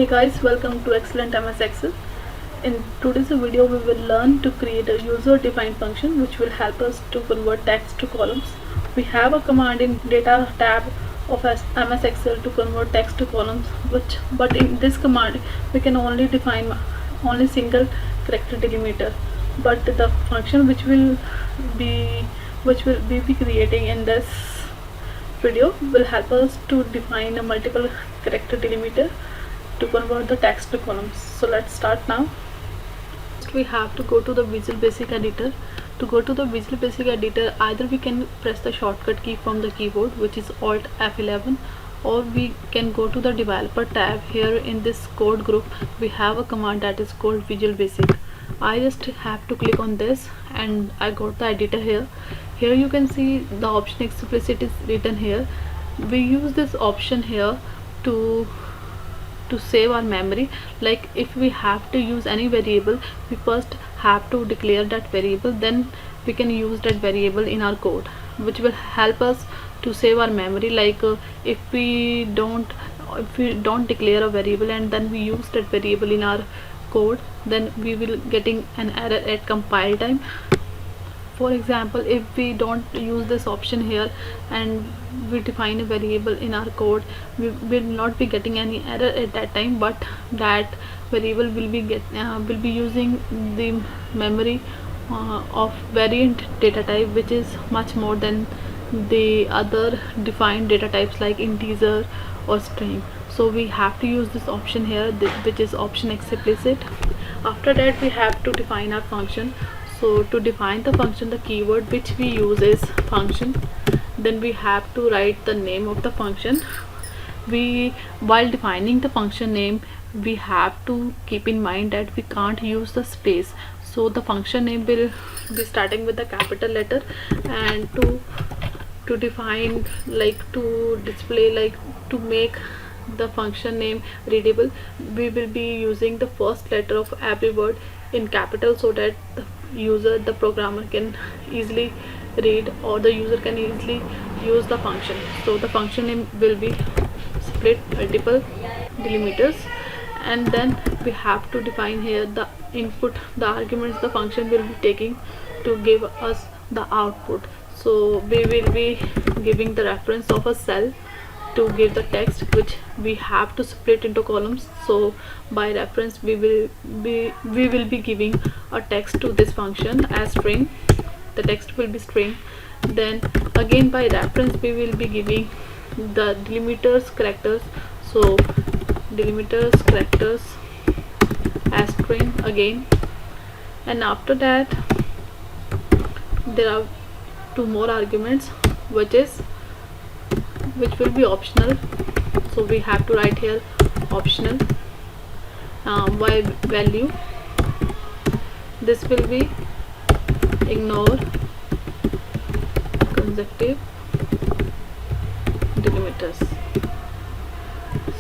Hey guys, welcome to Excellent MS Excel. In today's video, we will learn to create a user-defined function which will help us to convert text to columns. We have a command in Data tab of MS Excel to convert text to columns, but in this command we can only define only single character delimiter. But the function which we be creating in this video will help us to define a multiple character delimiter to convert the text to columns. So let's start now. First we have to go to the Visual Basic editor. To go to the Visual Basic editor, either we can press the shortcut key from the keyboard, which is Alt F11, or we can go to the developer tab. Here in this code group we have a command that is called Visual Basic. I just have to click on this and I got the editor here. Here you can see the option explicit is written here. We use this option here to save our memory. Like if we have to use any variable, we first have to declare that variable, then we can use that variable in our code, which will help us to save our memory. Like if we don't declare a variable and then we use that variable in our code, then we will getting an error at compile time. For example, if we don't use this option here and we define a variable in our code, we will not be getting any error at that time, but that variable will be using the memory of variant data type, which is much more than the other defined data types like integer or string. So we have to use this option here, which is option explicit. After that we have to define our function. So to define the function, the keyword which we use is function. Then we have to write the name of the function. While defining the function name, we have to keep in mind that we can't use the space. So the function name will be starting with the capital letter, and to define, like to display, like to make the function name readable, we will be using the first letter of every word in capital, so that the programmer can easily read, or the user can easily use the function. So the function name will be split multiple delimiters, and then we have to define here the input, the arguments the function will be taking to give us the output. So we will be giving the reference of a cell to give the text, which we have to split into columns. So by reference we will be giving a text to this function as string. The text will be string. Then again by reference we will be giving the delimiters characters. So delimiters characters as string again. And after that there are two more arguments, which will be optional. So we have to write here optional. Y value, this will be ignore consecutive delimiters.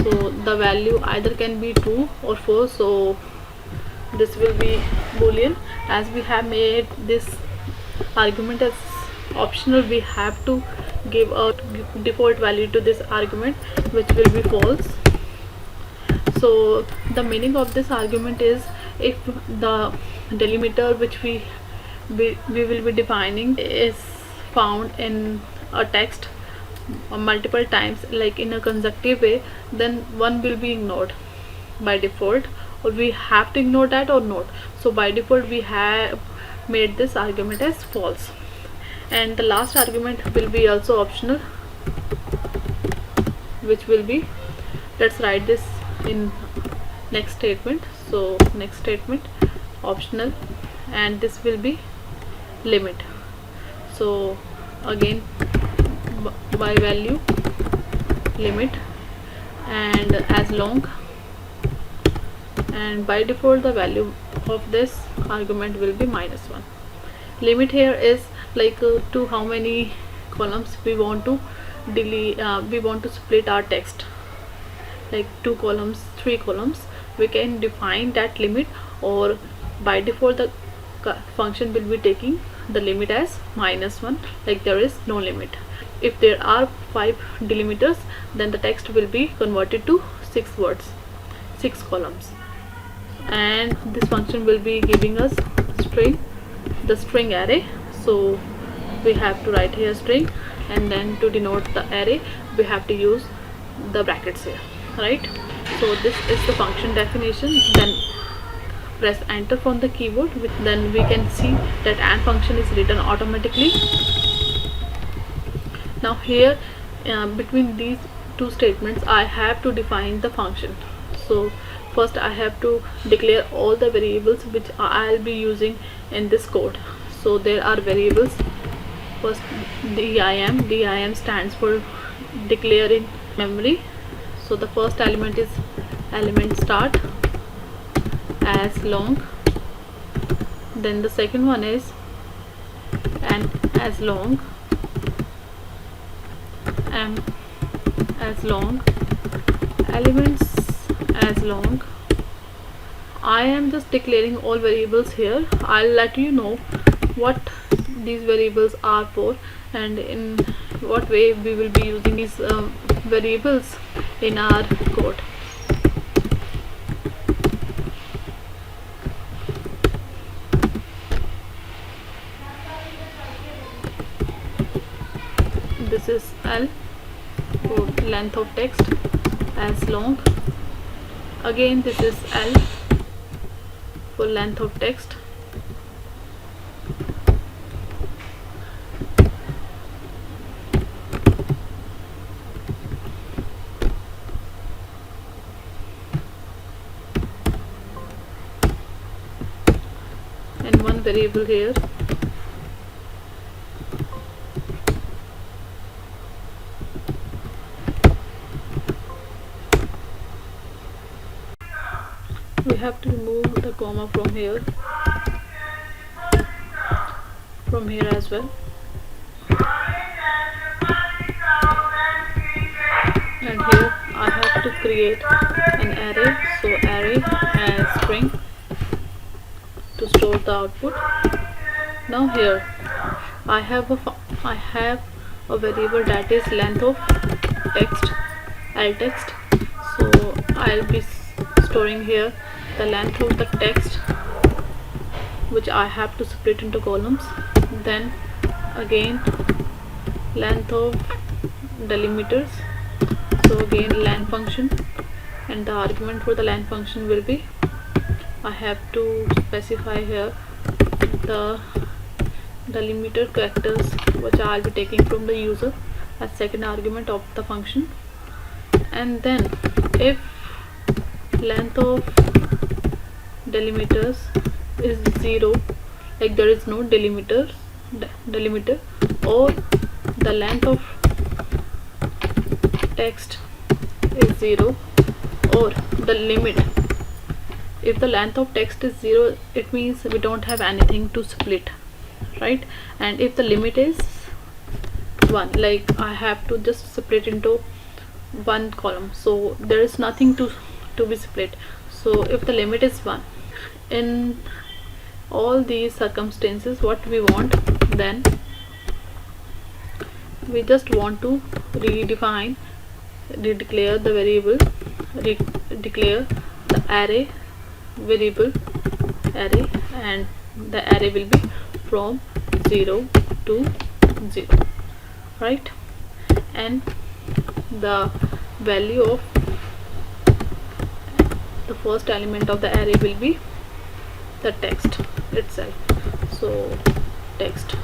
So the value either can be true or false, so this will be boolean. As we have made this argument as optional, we have to give a default value to this argument, which will be false. So the meaning of this argument is, if the delimiter which we will be defining is found in a text multiple times, like in a consecutive way, then one will be ignored by default, or we have to ignore that or not. So by default we have made this argument as false. And the last argument will be also optional, which will be, let's write this in next statement. So next statement optional, and this will be limit. So again by value limit, and as long, and by default the value of this argument will be -1. Limit here is like to how many columns we want to split our text, like 2 columns, 3 columns. We can define that limit, or by default the function will be taking the limit as -1, like there is no limit. If there are 5 delimiters, then the text will be converted to 6 words. 6 columns, and this function will be giving us the string array. So we have to write here string, and then to denote the array we have to use the brackets here, right? So this is the function definition. Then press enter from the keyboard. Then we can see that and function is written automatically. Now here between these two statements I have to define the function. So first I have to declare all the variables which I'll be using in this code. So there are variables. First dim stands for declare in memory. So the first element is element start as long. Then the second one is and as long, m as long, elements as long. I am just declaring all variables here. I'll let you know what these variables are for and in what way we will be using these variables in our code. This is L for length of text as long. Again this is L for length of text. And one variable here. We have to remove the comma from here as well. And here I have to create an array. So array as string to store the output. Now here I have a variable that is length of text, alt text. So I'll be storing here the length of the text which I have to split into columns. Then again length of delimiters. So again len function, and the argument for the len function will be, I have to specify here the delimiter characters which I'll be taking from the user as second argument of the function. And then if length of delimiters is 0, like there is no delimiter, or the length of text is 0, or the limit, if the length of text is 0, it means we don't have anything to split, right? And if the limit is 1, like I have to just split into one column, so there is nothing to be split. So if the limit is 1, in all these circumstances what we want, then we just want to redeclare the variable, declare the array variable array, and the array will be from 0 to 0, right? And the value of the first element of the array will be the text itself. So text,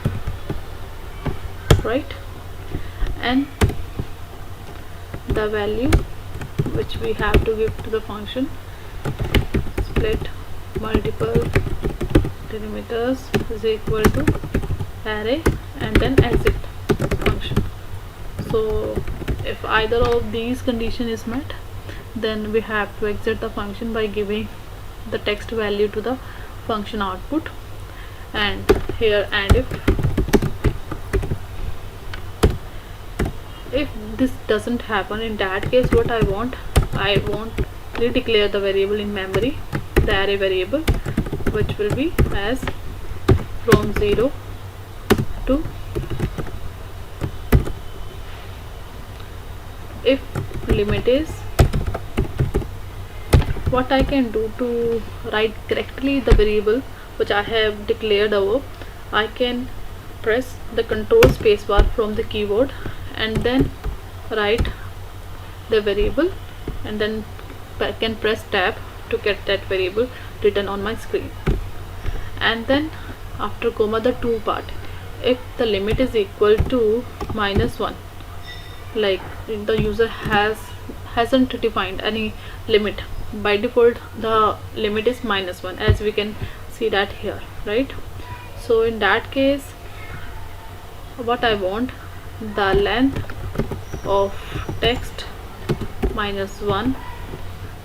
right? And the value which we have to give to the function, split multiple delimiters is equal to array and then exit function. So if either of these condition is met, then we have to exit the function by giving the text value to the function output. And here, and if this doesn't happen, in that case what I want redeclare the variable in memory, the array variable, which will be as from 0 to, if limit is what I can do to write correctly the variable which I have declared above, I can press the control spacebar from the keyboard and then write the variable, and then I can press tab to get that variable written on my screen. And then after comma the to part, if the limit is equal to -1, like the user hasn't defined any limit, by default the limit is -1, as we can see that here, right? So in that case, what I want, the length of text -1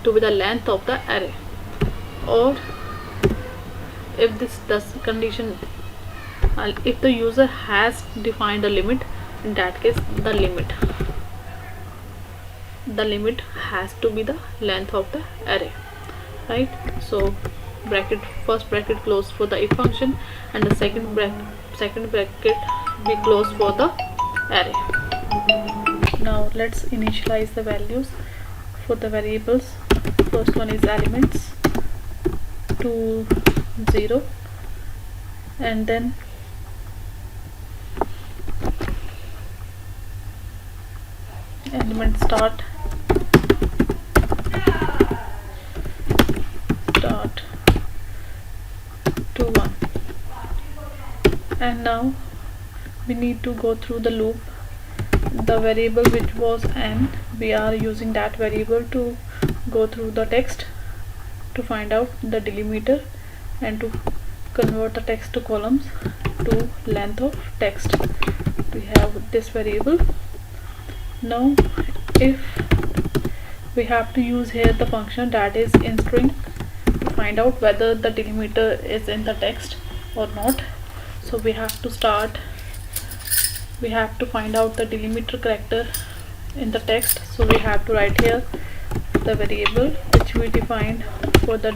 to be the length of the array, or if this condition, if the user has defined a limit, in that case the limit has to be the length of the array, right? So first bracket close for the if function, and the second bracket be closed for the array. Now let's initialize the values for the variables. First one is elements to 0, and then element start to 1. And now we need to go through the loop. The variable which was n, we are using that variable to go through the text to find out the delimiter and to convert the text to columns to length of text. We have this variable. Now if we have to use here the function that is in string to find out whether the delimiter is in the text or not. So we have to find out the delimiter character in the text. So we have to write here the variable which we defined for the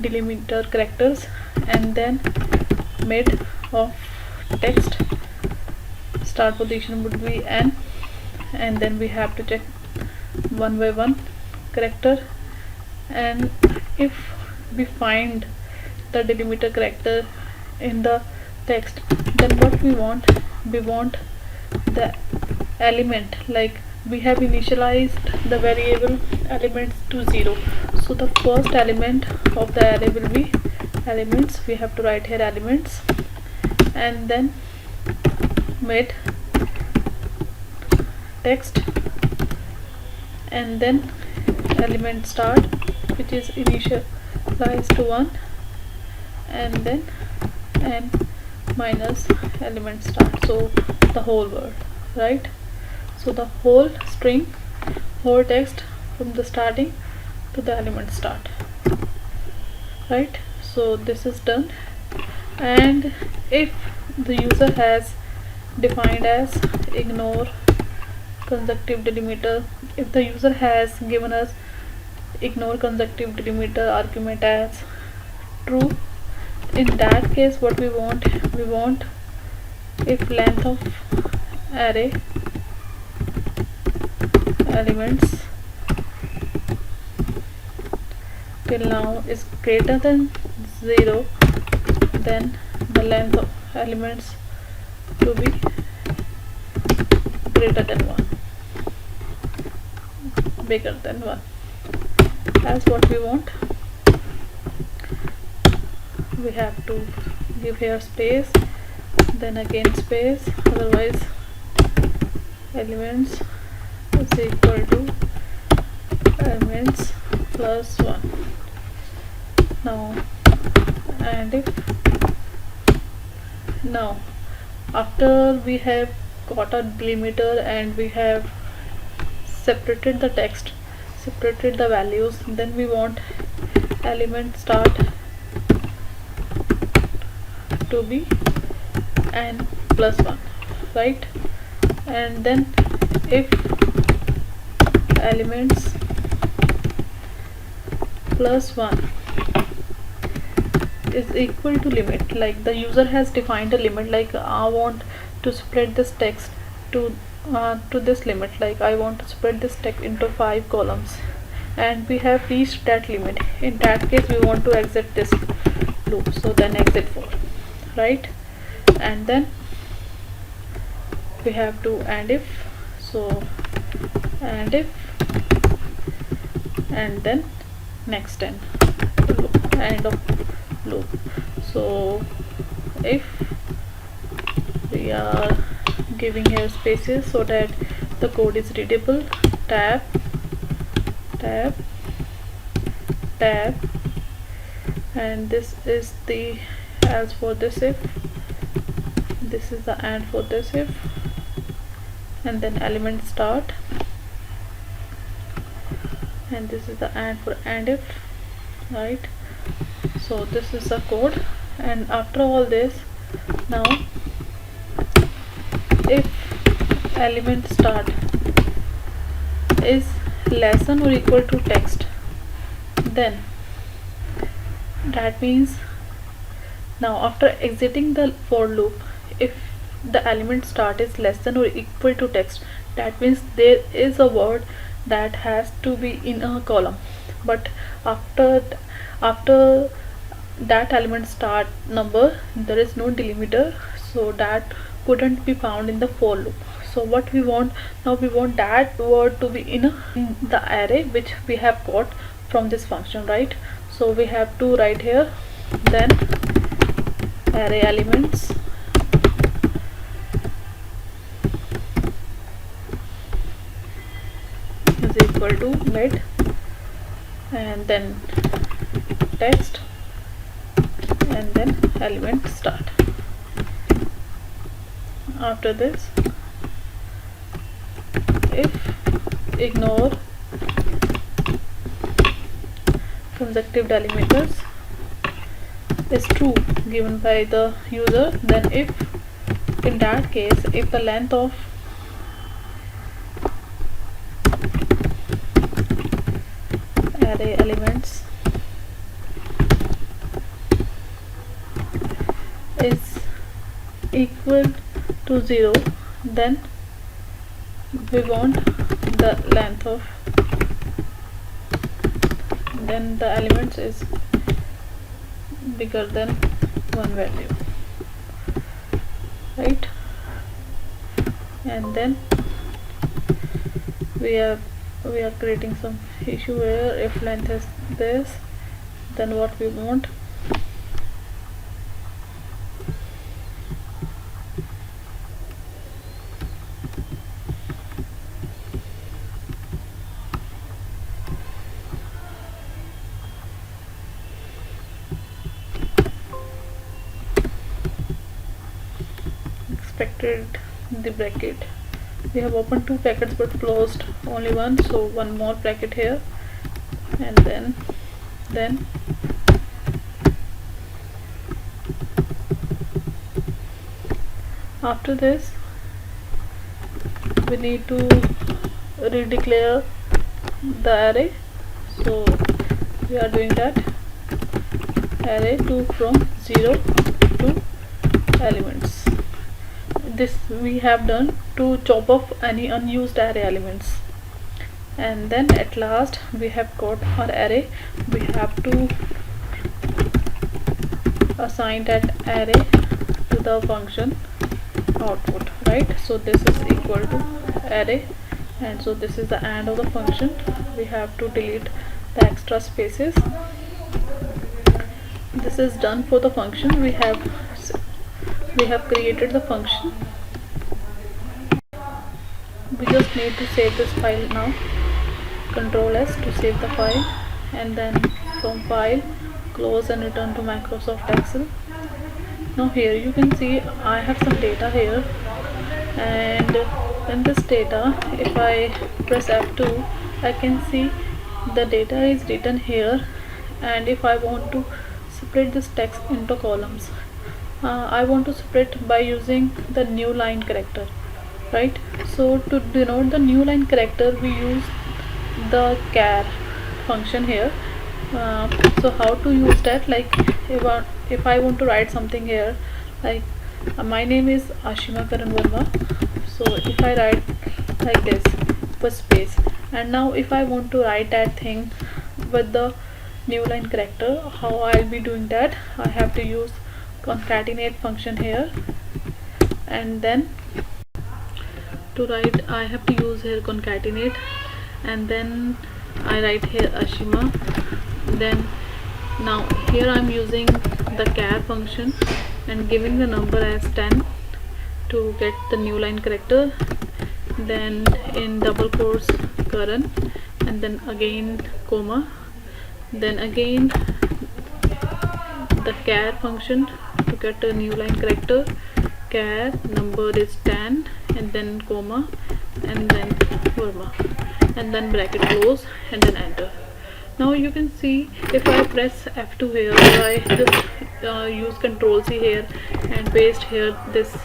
delimiter characters, and then mid of text, start position would be n, and then we have to check one by one character. And if we find the delimiter character in the text, then what we want the element, like we have initialized the variable elements to 0, so the first element of the array will be elements. We have to write here elements, and then mid text, and then element start which is initialized to 1, and then n minus element start, so the whole word, right? So the whole string, whole text from the starting to the element start, right? So this is done. And if the user has defined as ignore consecutive delimiter, if the user has given us ignore consecutive delimiter argument as true, in that case what we want if length of array elements till now is greater than 0, then the length of elements to be greater than 1, bigger than 1. That's what we want. We have to give here space, then again space, otherwise elements is equal to elements plus 1. Now, and if now after we have got a delimiter and we have separated the text, separated the values, then we want element start to be n plus 1, right? And then if elements plus 1 is equal to limit, like the user has defined a limit, like I want to spread this text to this limit, like I want to spread this text into 5 columns, and we have reached that limit. In that case we want to exit this loop, so then exit 4, right? And then we have to and if, so and if, and then next end loop, end of loop. So if we are giving here spaces so that the code is readable, tab, tab, tab, and this is the else for this if, this is the and for this if, and then element start, and this is the and for and if, right? So this is the code. And after all this, now if element start is less than or equal to text, then that means now after exiting the for loop, if the element start is less than or equal to text, that means there is a word that has to be in a column. But after that element start number, there is no delimiter, so that couldn't be found in the for loop. So what we want now, we want that word to be in the array which we have got from this function, right? So we have to write here, then array elements is equal to mid, and then text, and then element start. After this, if ignore consecutive delimiters is true given by the user, then if in that case, if the length of array elements is equal to 0, then we want the length of, then the elements is bigger than one value, right? And then we are creating some issue here. If length is this, then what we want, expected the bracket. We have opened two brackets but closed only one, so one more bracket here, and then after this we need to redeclare the array. So we are doing that, array to from 0 to elements. This we have done to chop off any unused array elements. And then at last we have got our array. We have to assign that array to the function output, right? So this is equal to array, and so this is the end of the function. We have to delete the extra spaces. This is done for the function. We have created the function. We just need to save this file now. Control S to save the file, and then from file close and return to Microsoft Excel. Now here you can see I have some data here, and in this data, if I press F2, I can see the data is written here. And if I want to separate this text into columns, I want to separate by using the new line character, right? So to denote the new line character, we use the char function here. So how to use that, like if I want to write something here, like my name is Ashima Karan Verma, so if I write like this, first space, And now if I want to write that thing with the new line character, how I'll be doing that, I have to use concatenate function here, and then to write I have to use here concatenate, and then I write here Ashima. Then now here I'm using the char function and giving the number as 10 to get the new line character, then in double quotes Karan, and then again comma, then again the char function to get a new line character, char number is 10, and then comma, and then Verma, and then bracket close, and then enter. Now you can see if I press F2 here, I just use Control C here and paste here this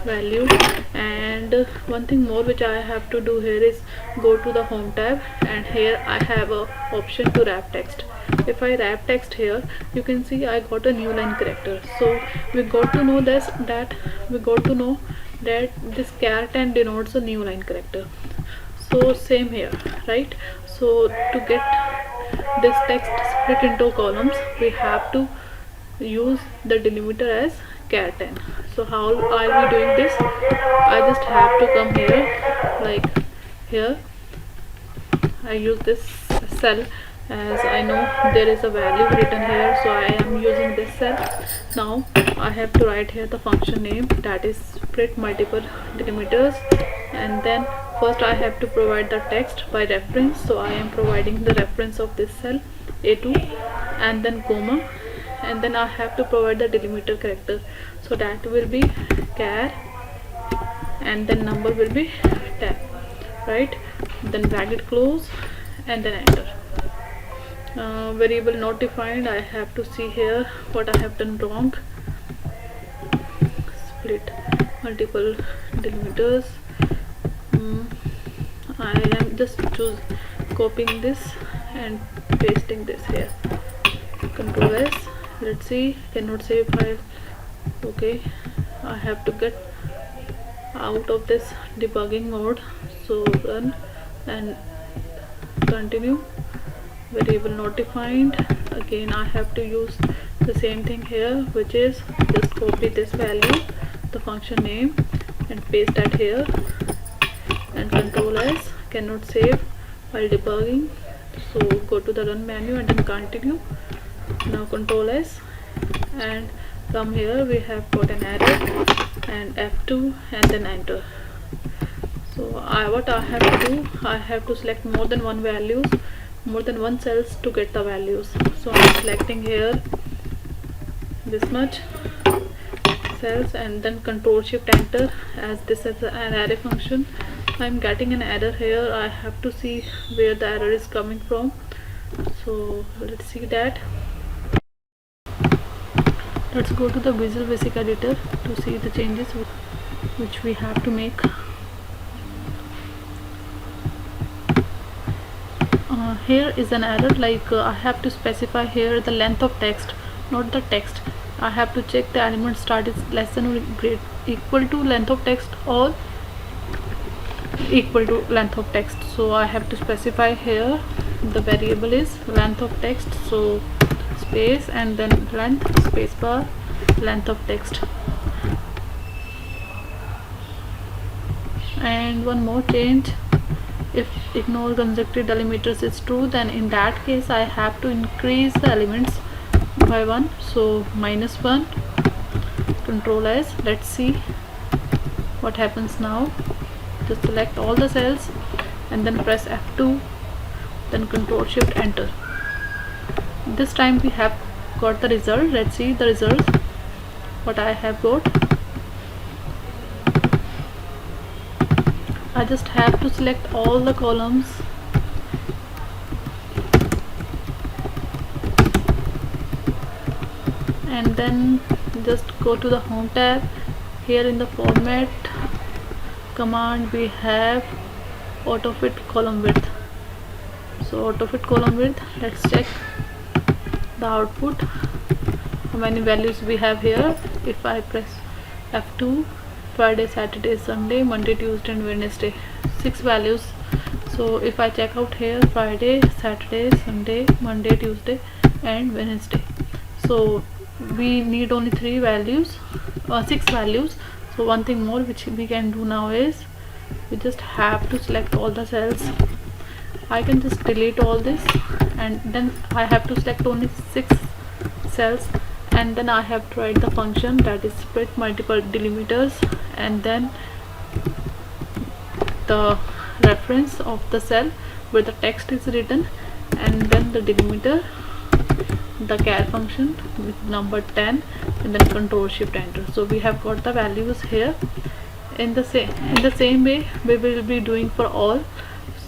value. And one thing more which I have to do here is go to the home tab, and here I have a option to wrap text. If I wrap text here, you can see I got a new line character. So we got to know this, that this char 10 denotes a new line character. So same here, right? So to get this text split into columns, we have to use the delimiter as char 10. So how I'll be doing this, I just have to come here, like here I use this cell, as I know there is a value written here, so I am using this cell. Now I have to write here the function name, that is split multiple delimiters, and then first I have to provide the text by reference, so I am providing the reference of this cell A2, and then comma, and then I have to provide the delimiter character, so that will be char, and then number will be 10, right? Then bracket close, and then enter. Variable not defined, I have to see here what I have done wrong. Split multiple delimiters. I am just copying this and pasting this here. Control S. Let's see, cannot save file. Okay, I have to get out of this debugging mode, so run and continue. Variable not defined, again I have to use the same thing here, which is just copy this value, the function name, and paste that here, and Control S. Cannot save while debugging, so go to the run menu and then continue. Now Control S and come here, we have got an error, and F2 and then enter. So what I have to do, I have to select more than one cells to get the values. So I'm selecting here this much cells, and then Control Shift Enter, as this is an array function. I'm getting an error here, I have to see where the error is coming from, so let's see that. Let's go to the Visual Basic Editor to see the changes which we have to make. Here is an error, like I have to specify here the length of text, not the text. I have to check the element start is less than or equal to length of text or equal to length of text. So I have to specify here the variable is length of text, so space and then length, spacebar, length of text. And one more change, if ignore consecutive delimiters is true, then in that case I have to increase the elements by 1, so -1. Control S. Let's see what happens now. Just select all the cells and then press F2, then Control Shift Enter. This time we have got the result. Let's see the result, what I have got. I just have to select all the columns and then just go to the home tab. Here in the format command we have autofit column width. So autofit column width, let's check the output, how many values we have here. If I press F2, Friday, Saturday, Sunday, Monday, Tuesday and Wednesday, 6 values. So if I check out here, Friday, Saturday, Sunday, Monday, Tuesday and Wednesday. So we need only 3 values, 6 values. So one thing more which we can do now is we just have to select all the cells. I can just delete all this, and then I have to select only 6 cells, and then I have to write the function that is split multiple delimiters, and then the reference of the cell where the text is written, and then the delimiter, the char function with number 10, and then control shift enter. So we have got the values here. In the same way we will be doing for all.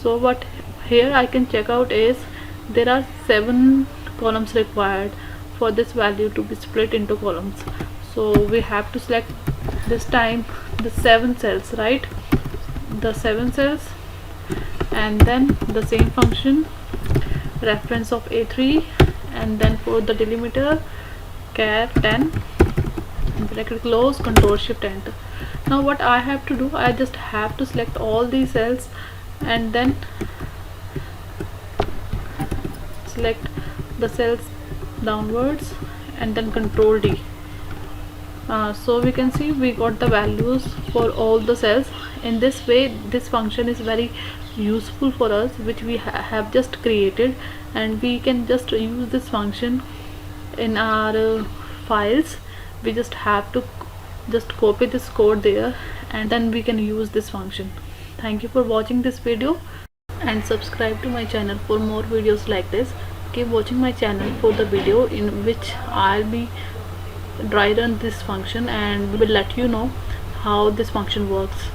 So what here I can check out is there are 7 columns required for this value to be split into columns. So we have to select this time the 7 cells, right? The 7 cells, and then the same function, reference of A3, and then for the delimiter char 10, bracket close, control shift enter. Now what I have to do, I just have to select all these cells and then select the cells downwards and then control D. So we can see we got the values for all the cells. In this way this function is very useful for us, which we have just created, and we can just use this function in our files. We just have to just copy this code there, and then we can use this function. Thank you for watching this video, and subscribe to my channel for more videos like this. Keep watching my channel for the video in which I'll be dry run this function and will let you know how this function works.